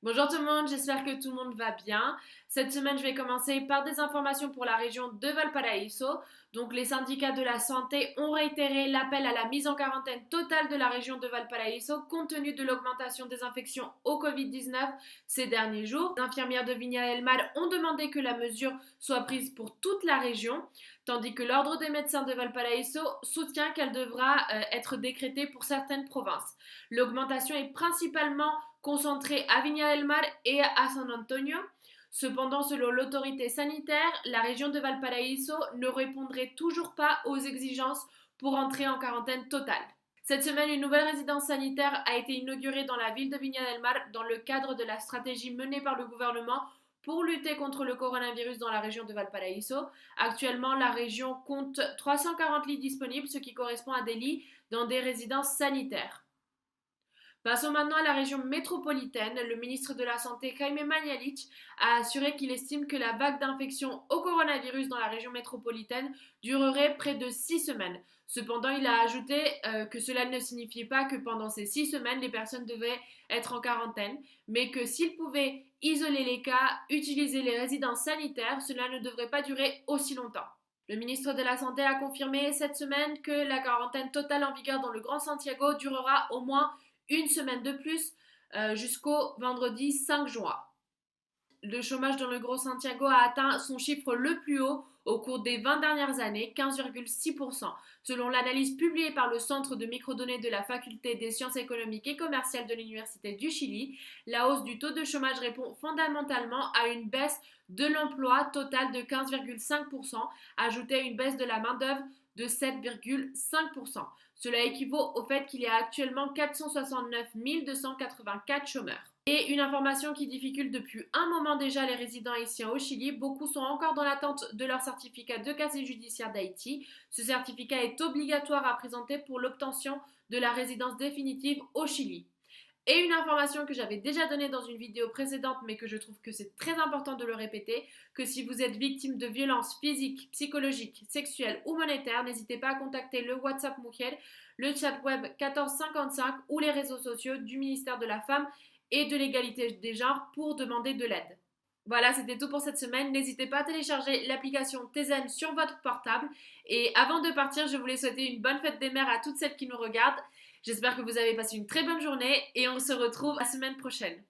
Bonjour tout le monde, j'espère que tout le monde va bien. Cette semaine, je vais commencer par des informations pour la région de Valparaíso. Donc, les syndicats de la santé ont réitéré l'appel à la mise en quarantaine totale de la région de Valparaíso compte tenu de l'augmentation des infections au Covid-19 ces derniers jours. Les infirmières de Viña del Mar ont demandé que la mesure soit prise pour toute la région, tandis que l'Ordre des médecins de Valparaíso soutient qu'elle devra être décrétée pour certaines provinces. L'augmentation est principalement concentrée à Viña del Mar et à San Antonio. Cependant, selon l'autorité sanitaire, la région de Valparaíso ne répondrait toujours pas aux exigences pour entrer en quarantaine totale. Cette semaine, une nouvelle résidence sanitaire a été inaugurée dans la ville de Viña del Mar dans le cadre de la stratégie menée par le gouvernement pour lutter contre le coronavirus dans la région de Valparaíso. Actuellement, la région compte 340 lits disponibles, ce qui correspond à des lits dans des résidences sanitaires. Passons maintenant à la région métropolitaine. Le ministre de la Santé, Jaime Mañalich, a assuré qu'il estime que la vague d'infection au coronavirus dans la région métropolitaine durerait près de 6 semaines. Cependant, il a ajouté que cela ne signifiait pas que pendant ces 6 semaines, les personnes devaient être en quarantaine, mais que s'ils pouvaient isoler les cas, utiliser les résidences sanitaires, cela ne devrait pas durer aussi longtemps. Le ministre de la Santé a confirmé cette semaine que la quarantaine totale en vigueur dans le Grand Santiago durera au moins une semaine de plus jusqu'au vendredi 5 juin. Le chômage dans le Gros Santiago a atteint son chiffre le plus haut au cours des 20 dernières années, 15,6%. Selon l'analyse publiée par le Centre de microdonnées de la Faculté des sciences économiques et commerciales de l'Université du Chili, la hausse du taux de chômage répond fondamentalement à une baisse de l'emploi total de 15,5%, ajoutée à une baisse de la main-d'œuvre de 7,5%. Cela équivaut au fait qu'il y a actuellement 469 284 chômeurs. Et une information qui difficile depuis un moment déjà les résidents haïtiens au Chili, beaucoup sont encore dans l'attente de leur certificat de casier judiciaire d'Haïti. Ce certificat est obligatoire à présenter pour l'obtention de la résidence définitive au Chili. Et une information que j'avais déjà donnée dans une vidéo précédente, mais que je trouve que c'est très important de le répéter, que si vous êtes victime de violences physiques, psychologiques, sexuelles ou monétaires, n'hésitez pas à contacter le WhatsApp Mujer, le chat web 1455 ou les réseaux sociaux du ministère de la Femme et de l'égalité des genres pour demander de l'aide. Voilà, c'était tout pour cette semaine. N'hésitez pas à télécharger l'application Tizen sur votre portable. Et avant de partir, je voulais souhaiter une bonne fête des mères à toutes celles qui nous regardent. J'espère que vous avez passé une très bonne journée et on se retrouve la semaine prochaine.